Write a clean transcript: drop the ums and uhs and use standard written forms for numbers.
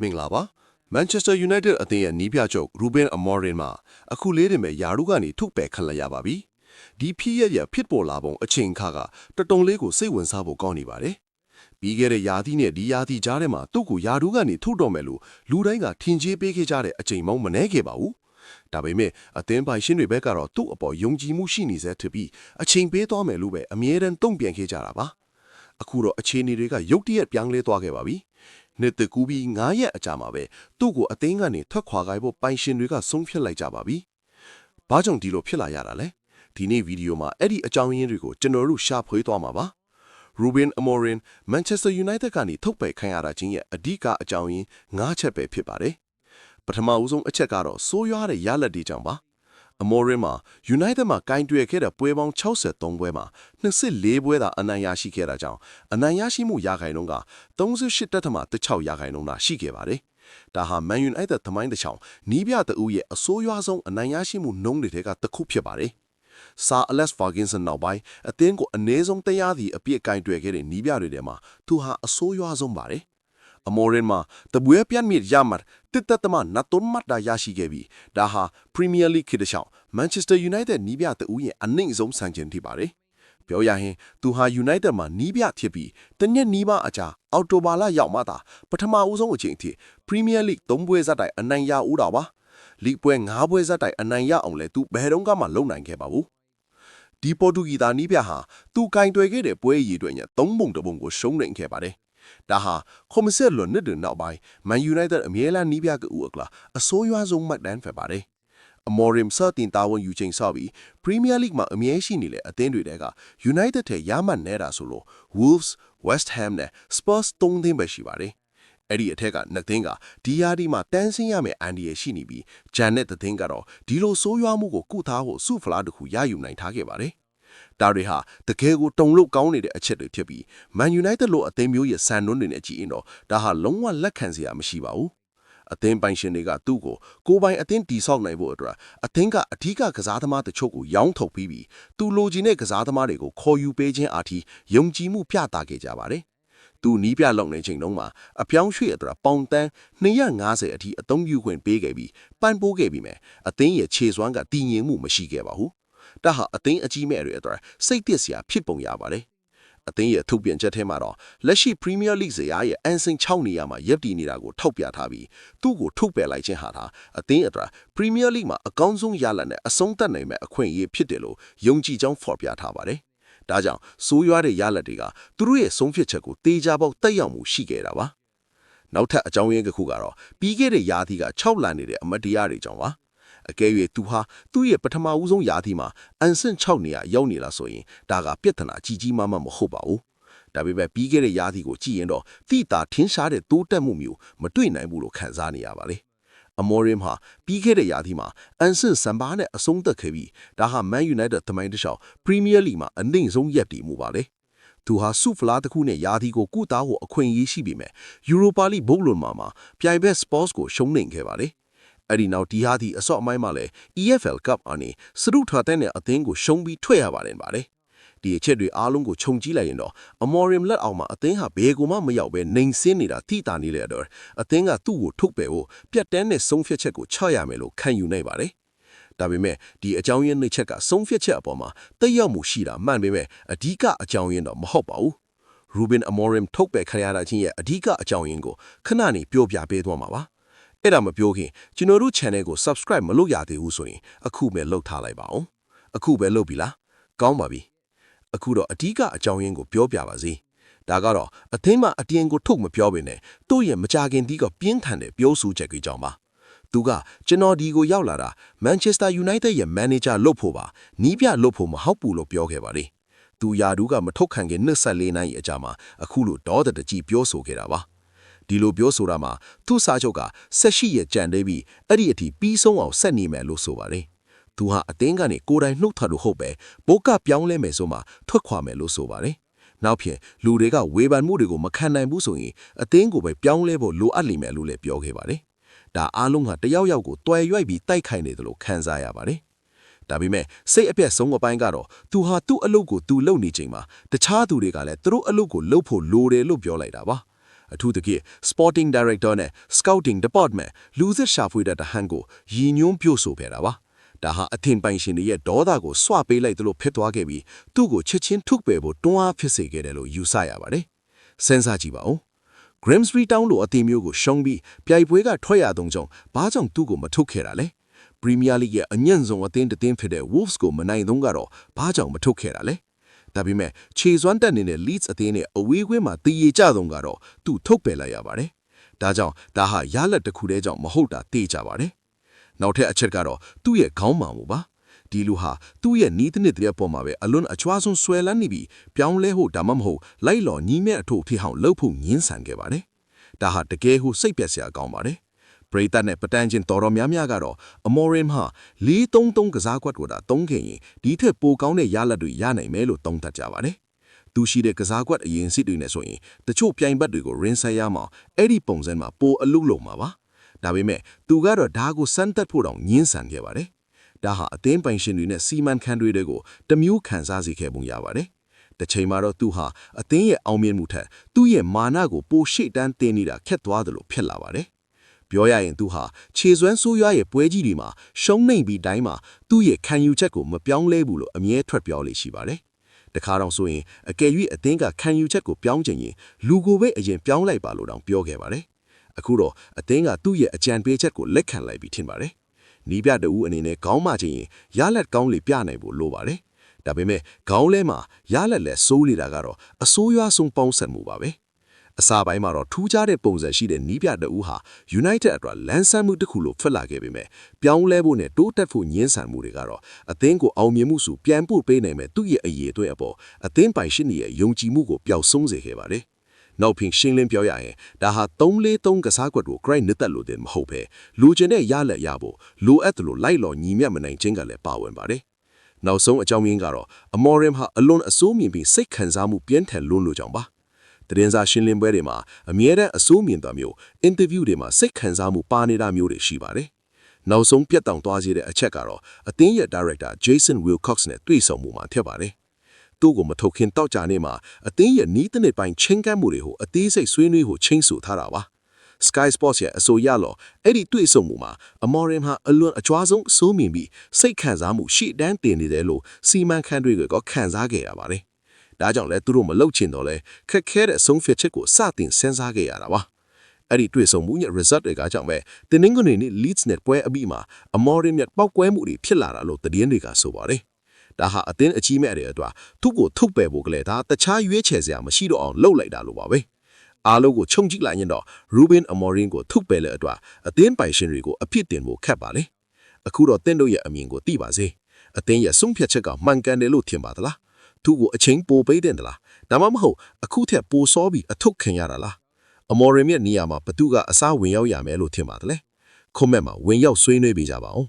မင်္ဂလာပါ Manchester United အသင်းရဲ့နီးပြချုပ် Ruben Amorim မှာအခုလေးတင်မဲ့ယာရုကနေထုတ်ပယ်ခံလိုက်ရပါပြီဒီဖြစ်ရဖြစ်ပေါ်လာပုံအချိန်ခါကတတုံလေးကိုစိတ်ဝင်စားဖို့ကောင်းနေပါတယ်ပြီးခဲ့တဲ့ယာသီနဲ့ဒီယာသီကြားထဲမှာသူ့ကိုယာရုကနေထုတ်တော်မယ်လို့လူတိုင်းကထင်ကြေးပေးခဲ့ကြတဲ့အချိန်မောင်းမနှဲခဲ့ပါဘူးဒါပေမဲ့အသင်းပိုင်ရှင်တွေဘက်ကတော့သူ့အပေါ်ယုံကြည်မှုရှိနေစေထပြီးအချိန်ပေးသွားမယ်လို့ပဲအမြဲတမ်းတုံ့ပြန်ခဲ့ကြတာပါအခုတော့အခြေအနေတွေကရုတ်တရက်ပြောင်းလဲသွားခဲ့ပါပြီနှစ်တကူပြီး9ရက်အကြာမှာပဲသူ့ကိုအသင်းကနေထွက်ခွာခိုင်းဖို့ပိုင်ရှင်တွေကဆုံးဖြတ်လိုက်ကြပါပြီ။ဘာကြောင့်ဒီလိုဖြစ်လာရတာလဲ။ဒီနေ့ဗီဒီယိုမှာအဲ့ဒီအကြောင်းရင်းတွေကိုကျွန်တော်တို့ရှာဖွေသွားမှာပါ။ Ruben Amorim Manchester United ကနေထုတ်ပယ်ခံရတာချင်းရဲ့အဓိကအကြောင်းရင်း9ချက်ပဲဖြစ်ပါတယ်။ပထမဦးဆုံးအချက်ကတော့စိုးရွားတဲ့ရလဒ်တွေကြောင့်ပါ။ Amorim မှာ United မှာကင်တွယ်ခဲ့တဲ့ပွဲပေါင်း63ပွဲမှာ24ပွဲသာအနိုင်ရရှိခဲ့တာကြောင့်အနိုင်ရရှိမှုရာခိုင်နှုန်းက38.6ရာခိုင်နှုန်းသာရှိခဲ့ပါတယ်။ဒါဟာ Man United သမိုင်းတစ်ချောင်းနီးပြတအူးရဲ့အဆိုးရွားဆုံးအနိုင်ရရှိမှုနှုန်းတွေကတစ်ခုဖြစ်ပါတယ်။ Sir Alex Ferguson နောက်ပိုင်းအသင်းကိုအနည်းဆုံးတရားစီအပြည့်ကင်တွယ်ခဲ့တဲ့နီးပြတွေထဲမှာသူဟာအဆိုးရွားဆုံးပါတယ်။ Amorim မှာတပွဲပြတ်မြစ်ရမှတစ်သက်သမားနတ်သွန်းမှတ်တာရရှိခဲ့ပြီးဒါဟာ Premier League ခေတ်တစ်ချောင်း Manchester United နီးပြတအူးရဲ့အနှိမ့်ဆုံးစံချိန်ထိပါတယ်။ပြောရရင်သူဟာ United မှာနီးပြဖြစ်ပြီးတနည်းနီးပါအကြာအော်တိုဘာလရောက်မှသာပထမဦးဆုံးအချိန်အထိ Premier League 3ပွဲဇက်တိုင်အနိုင်ရဦးတာပါ။ League ပွဲ5ပွဲဇက်တိုင်အနိုင်ရအောင်လဲသူဘယ်တော့မှလုံနိုင်ခဲ့ပါဘူး။ဒီပေါ်တူဂီသားနီးပြဟာသူကင်တွယ်ခဲ့တဲ့ပွဲရည်တွေနဲ့3ပုံတပုံကိုရှုံးနိမ့်ခဲ့ပါတယ်။ဒါဟာကွန်မဆက်လွန်နှစ်တွင်နောက်ပိုင်း Man United အမြဲတမ်းနီးပြကဦးအကလာအဆိုးရွားဆုံးမှတ်တမ်းဖြစ်ပါတယ်။ Amorim စတင်တာဝန်ယူချိန်ဆောက်ပြီး Premier League မှာအမြဲရှိနေတဲ့အသင်းတွေတဲက United ထဲရမှတ်နေတာဆိုလို့ Wolves, West Ham နဲ့ Spurs 3သင်းပဲရှိပါတယ်။အဲ့ဒီအထက်ကနှစ်သင်းကဒီယာဒီမှာတန်းဆင်းရမယ်အန်ဒီရရှိနေပြီးဂျန်နဲ့သင်းကတော့ဒီလိုဆိုးရွားမှုကိုကုထားဖို့စုဖလားတစ်ခုရယူနိုင်ထားခဲ့ပါတယ်။ဒါတွေဟာတကယ်ကိုတုံလို့ကောင်းနေတဲ့အချက်တွေဖြစ်ပြီး Man United လို့အသင်းမျိုးရဲ့စံနှုန်းတွေနဲ့ကြည့်ရင်တော့ဒါဟာလုံးဝလက်ခံစရာမရှိပါဘူး။အသင်းပိုင်ရှင်တွေကသူ့ကိုပိုင်အသင်းတီဆောက်နိုင်ဖို့အတွက်အသင်းကအထူးကစားသမားတချို့ကိုရောင်းထုတ်ပြီးသူလိုချင်တဲ့ကစားသမားတွေကိုခေါ်ယူပေးခြင်းအားဖြင့်ယုံကြည်မှုပြသခဲ့ကြပါတယ်။သူနီးပြလောက်နေချိန်တုန်းမှာအပြောင်းရွှေ့အတွက်ပေါင်တန်း250အထိအသုံးပြုခွင့်ပေးခဲ့ပြီးပန်းပိုးခဲ့ပြီးမယ်အသင်းရဲ့ခြေစွမ်းကတည်ငြိမ်မှုမရှိခဲ့ပါဘူး။ဒါဟာအသင်းအကြီးမဲ့တွေအတွက်စိတ်သစ်စရာဖြစ်ပုံရပါတယ်။အသင်းရဲ့ထုတ်ပြန်ချက်ထဲမှာတော့လက်ရှိ Premier League ဇယားရဲ့အန်ဆင်6နေရာမှာရပ်တည်နေတာကိုထောက်ပြထားပြီးသူ့ကိုထုတ်ပယ်လိုက်ခြင်းဟာအသင်းအတွက် Premier League မှာအကောင်းဆုံးရလဒ်နဲ့အဆုံးသတ်နိုင်မဲ့အခွင့်အရေးဖြစ်တယ်လို့ယုံကြည်ကြောင်းဖော်ပြထားပါတယ်။ဒါကြောင့်စိုးရွားတဲ့ရလဒ်တွေကသူတို့ရဲ့ဆုံးဖြတ်ချက်ကိုတေချာပေါက်တက်ရောက်မှုရှိခဲ့တာပါ။နောက်ထပ်အကြောင်းရင်းတစ်ခုကတော့ပြီးခဲ့တဲ့ယာသီက6လနေတဲ့အမတ်တရားတွေကြောင့်ပါ။အကယ်၍သူဟာသူ့ရဲ့ပထမဦးဆုံးယာသီမှာအန်ဆင့်6နေရာရောက်နေလားဆိုရင်ဒါကပြဿနာကြီးမားမဟုတ်ပါဘူး။ဒါပေမဲ့ပြီးခဲ့တဲ့ယာသီကိုကြည့်ရင်တော့တိတာထင်းရှားတဲ့တိုးတက်မှုမျိုးမတွေ့နိုင်ဘူးလို့ခံစားနေရပါလေ။ Amorim ဟာပြီးခဲ့တဲ့ယာသီမှာအန်ဆင့်စံပါးနဲ့အဆုံးသတ်ခဲ့ပြီးဒါဟာ Man United သမိုင်းတစ်လျှောက် Premier League မှာအနှိမ့်ဆုံးရပ်တည်မှုပါလေ။သူဟာစုဖလားတစ်ခုနဲ့ယာသီကိုကုသားဖို့အခွင့်အရေးရှိပေမဲ့ Europa League ဘုတ်လွန်မှာပြိုင်ဘက် Spurs ကိုရှုံးနိမ့်ခဲ့ပါလေ။အဲ့ဒီနောက်ဒီဟာဒီအစော့အမိုင်းမှာလည်း EFL Cup အနေစရုထွာတဲ့အသင်းကိုရှုံးပြီးထွက်ရပါတယ်ပါလေ။ဒီအချက်တွေအားလုံးကိုခြုံကြည့်လိုက်ရင်တော့ Amorim လက်အောက်မှာအသင်းဟာဘယ်ကိုမှမရောက်ပဲနှိမ်စင်းနေတာတိတာနေလေတော့အသင်းကသူ့ကိုထုတ်ပယ်ဖို့ပြတ်တန်းတဲ့ဆုံးဖြတ်ချက်ကိုချရမယ်လို့ခံယူနိုင်ပါတယ်။ဒါပေမဲ့ဒီအကြောင်းရင်းနှစ်ချက်ကဆုံးဖြတ်ချက်အပေါ်မှာတက်ရောက်မှုရှိတာမှန်ပေမဲ့အဓိကအကြောင်းရင်းတော့မဟုတ်ပါဘူး။ Ruben Amorim ထုတ်ပယ်ခံရတာချင်းရဲ့အဓိကအကြောင်းရင်းကိုခဏနေပြောပြပေးသွားမှာပါ။အဲ့ဒါမပြောခင်ကျွန်တော်တို့ channel ကို subscribe မလုပ်ရသေးဘူးဆိုရင်အခုပဲလုပ်ထားလိုက်ပါအောင်။အခုပဲလုပ်ပြီလား။ကောင်းပါပြီ။အခုတော့အဓိကအကြောင်းရင်းကိုပြောပြပါစေ။ဒါကတော့အသင်းမှာအတင်းကိုထုတ်မပြောဘဲနဲ့သူ့ရဲ့မကြခင်ဒီကပြင်းထန်တဲ့ပြောဆိုချက်ကြီးကြောင့်ပါ။သူကကျွန်တော်ဒီကိုရောက်လာတာ Manchester United ရဲ့ manager လုပ်ဖို့ပါနီးပြလုပ်ဖို့မဟုတ်ဘူးလို့ပြောခဲ့ပါလေ။သူယာဒူးကမထုတ်ခံခင်24နိုင်အကြာမှာအခုလိုဒေါသတကြီးပြောဆိုခဲ့တာပါ။ဒီလိုပြောဆိုတာမှာသူ့စာချုပ်က18ရက်ကြံသေးပြီးအဲ့ဒီအထိပြီးဆုံးအောင်ဆက်နေမယ်လို့ဆိုပါတယ်။သူဟာအသင်းကနေကိုယ်တိုင်နှုတ်ထွက်လို့ဟုတ်ပဲဘိုးကပြောင်းလဲမယ်ဆိုမှထွက်ခွာမယ်လို့ဆိုပါတယ်။နောက်ဖြစ်လူတွေကဝေဖန်မှုတွေကိုမခံနိုင်ဘူးဆိုရင်အသင်းကိုပဲပြောင်းလဲဖို့လိုအပ်လိမ့်မယ်လို့လည်းပြောခဲ့ပါတယ်။ဒါအားလုံးကတယောက်ယောက်ကိုတွယ်ရွိုက်ပြီးတိုက်ခိုက်နေတယ်လို့ခံစားရပါတယ်။ဒါပေမဲ့စိတ်အပြတ်ဆုံးအပိုင်းကတော့သူဟာသူ့အလုပ်ကိုသူလုပ်နေချိန်မှာတခြားသူတွေကလည်းသူတို့အလုပ်ကိုလုပ်ဖို့လိုတယ်လို့ပြောလိုက်တာပါ။ အထူးသဖြင့် Sporting Director နဲ့ Scouting Department လူစစ်ရှာဖွေတဲ့တဟန်ကိုရည်ညွှန်းပြောဆိုခဲ့တာပါဒါဟာအထင်ပိုင်ရှင်တွေရဲ့ဒေါသကိုစွပေးလိုက်သလိုဖြစ်သွားခဲ့ပြီးသူ့ကိုချက်ချင်းထုတ်ပယ်ဖို့တွန်းအားဖြစ်စေခဲ့တယ်လို့ယူဆရပါတယ်စဉ်းစားကြည့်ပါဦး Grimsby Town လိုအသင်းမျိုးကိုရှုံးပြီးပြိုင်ပွဲကထွက်ရသုံးကြောင့်ဘာကြောင့်သူ့ကိုမထုတ်ခဲ့တာလဲ Premier League ရဲ့အညံ့ဆုံးအသင်းတစ်သင်းဖြစ်တဲ့ Wolves ကိုမနိုင်သုံးကတော့ဘာကြောင့်မထုတ်ခဲ့တာလဲဒါပေမဲ့ခြေစွမ်းတက်နေတဲ့ Leeds အသင်းနဲ့အဝေးကွင်းမှာတည်ရကြဆုံးကတော့သူ့ထုတ်ပယ်လိုက်ရပါတယ်ဒါကြောင့်ဒါဟာရလက်တစ်ခုတည်းကြောင့်မဟုတ်တာသိကြပါတယ်နောက်ထပ်အချက်ကတော့သူ့ရဲ့ခေါင်းမာမှုပါဒီလူဟာသူ့ရဲ့နီးတဲ့နှစ်တည်းပေါ်မှာပဲအလွန်အချွားဆုံးဆွဲလန်းနေပြီးပြောင်းလဲဖို့ဒါမှမဟုတ်လိုက်လော်ညီးမဲ့အထုတ်ထိဟောင်းလှုပ်ဖို့ညှင်းဆန်ခဲ့ပါတယ်ဒါဟာတကယ်ကိုစိတ်ပျက်စရာကောင်းပါတယ်ပရိသတ်နဲ့ပတန်းချင်းတော်တော်များများကတော့အမော်ရင်ဟာ4-3-3ကစားကွက်ကိုဒါသုံးခဲ့ရင်ဒီထက်ပိုကောင်းတဲ့ရလဒ်တွေရနိုင်မယ်လို့သုံးသပ်ကြပါတယ်သူရှိတဲ့ကစားကွက်အရင်စစ်တွေနဲ့ဆိုရင်တချို့ပြိုင်ဘက်တွေကိုရင်းဆိုင်ရမှာအဲ့ဒီပုံစံမှာပိုအလုပ်လုပ်မှာပါဒါပေမဲ့သူကတော့ဒါကိုစမ်းသပ်ဖို့တောင်ညှင်းဆန်ခဲ့ပါတယ်ဒါဟာအသင်းပိုင်ရှင်တွေနဲ့စီမံခန့်တွေကိုတမျိုးခံစားစေခဲ့ပုံရပါတယ်တစ်ချိန်မှာတော့သူဟာအသင်းရဲ့အောင်မြင်မှုထက်သူ့ရဲ့မာနကိုပိုရှေ့တန်းတင်နေတာခက်သွားတယ်လို့ဖြစ်လာပါတယ်ပြောရရင်သူဟာခြေစွမ်းဆိုးရွားရဲ့ပွဲကြီးတွေမှာရှုံးနိမ့်ပြီးတိုင်းမှာသူ့ရဲ့ခံယူချက်ကိုမပြောင်းလဲဘူးလို့အမြဲထွက်ပြောလေရှိပါတယ်တခါတော့ဆိုရင်အကယ်၍အသင်းကခံယူချက်ကိုပြောင်းချင်ရင်လူကိုပဲအရင်ပြောင်းလိုက်ပါလို့တောင်ပြောခဲ့ပါတယ်အခုတော့အသင်းကသူ့ရဲ့အကြံပေးချက်ကိုလက်ခံလိုက်ပြီးထင်ပါတယ်နီးပြတူအနေနဲ့ခေါင်းမချင်ရင်ရလက်ကောင်းလေပြနိုင်ဖို့လိုပါတယ်ဒါပေမဲ့ခေါင်းလဲမှာရလက်လက်စိုးနေတာကတော့အဆိုးရွားဆုံးပေါင်းစပ်မှုပါပဲအစာပိုင်းမှာတော့ထူးခြားတဲ့ပုံစံရှိတဲ့နီးပြတူဟာ United အတွက်လမ်းဆန်းမှုတစ်ခုလိုထွက်လာခဲ့ပေမဲ့ပြောင်းလဲဖို့နဲ့တိုးတက်ဖို့ညှင်းဆန်မှုတွေကတော့အသင်းကိုအောင်မြင်မှုစုပြန်ပို့ပေးနိုင်မဲ့သူ့ရဲ့အရေးအသွေးအပေါ်အသင်းပိုင်ရှင်ရဲ့ယုံကြည်မှုကိုပျောက်ဆုံးစေခဲ့ပါတယ်နောက်ပြင်ရှင်းလင်းပြောရရင်ဒါဟာ3-4-3ကစားကွက်ကို grind နှစ်သက်လို့တင်မဟုတ်ပဲလူကျင်တဲ့ရလက်ရဖို့လိုအပ်တယ်လို့လိုက်လော်ညီမြတ်မနိုင်ခြင်းကလည်းပါဝင်ပါတယ်နောက်ဆုံးအကြောင်းရင်းကတော့အမော်ရင်ဟာအလွန်အဆိုးမြင်ပြီးစိတ်ခံစားမှုပြင်းထန်လွန်းလို့ကြောင့်ပါတရင်စာရှင်းလင်းပွဲတွေမှာအမြဲတမ်းအဆိုးမြင်တာမျိုးအင်တာဗျူးတွေမှာစိတ်ခံစားမှုပါနေတာမျိုးတွေရှိပါတယ်နောက်ဆုံးပြတ်တောင်သွားစေတဲ့အချက်ကတော့အသင်းရဲ့ Director Jason Wilcox နဲ့တွေ့ဆုံမှုမှာထည့်ပါတယ်သူ့ကိုမထုတ်ခင်တောက်ကြနေမှာအသင်းရဲ့နီးတဲ့နှစ်ပိုင်းချင်းကမ်းမှုတွေကိုအသေးစိတ်ဆွေးနွေးဖို့ချင်းဆိုထားတာပါ Sky Sports ရဲ့အဆိုရလောအဲ့ဒီတွေ့ဆုံမှုမှာအမော်ရင်ဟာအလွန်အကျွားဆုံးအဆိုးမြင်ပြီးစိတ်ခံစားမှုရှေ့တန်းတင်နေတယ်လို့စီမံခန့်တွေကခံစားခဲ့ရပါတယ်ဒါကြောင့်လဲသူတို့မလှုပ်ချင်တော့လဲခက်ခဲတဲ့အဆုံးဖြတ်ချက်ကိုစတင်စဉ်းစားခဲ့ရတာပါအဲ့ဒီတွေ့ဆုံမှုရဲ့ result တွေကကြောင့်ပဲတင်းငွေနဲ့ Leeds နဲ့ပွဲအပြီးမှာအမော်ရင်ရဲ့ပောက်ကွဲမှုတွေဖြစ်လာတာလို့သတင်းတွေကဆိုပါတယ်ဒါဟာအသင်းအကြီးမဲ့တဲ့အတွက်သူ့ကိုထုတ်ပယ်ဖို့ကလေးဒါတခြားရွေးချယ်စရာမရှိတော့အောင်လှုပ်လိုက်တာလို့ပါပဲအားလုံးကိုခြုံကြည့်လိုက်ရင်တော့ Ruben Amorim ကိုထုတ်ပယ်တဲ့အတွက်အသင်းပိုင်ရှင်တွေကိုအဖြစ်တင်ဖို့ခက်ပါလေအခုတော့တင်းတို့ရဲ့အမြင်ကိုသိပါစေအသင်းရဲ့ဆုံးဖြတ်ချက်ကမှန်ကန်တယ်လို့ထင်ပါသလားသူ့ကိုအချိန်ပိုပေးတယ်လားဒါမှမဟုတ်အခုထက်ပိုစောပြီးအထုတ်ခံရတာလားအမော်ရင်ရဲ့နေရာမှာဘသူကအစားဝင်ရောက်ရမယ်လို့ထင်ပါတယ်ကွန်မန့်မှာဝင်ရောက်ဆွေးနွေးပေးကြပါဦး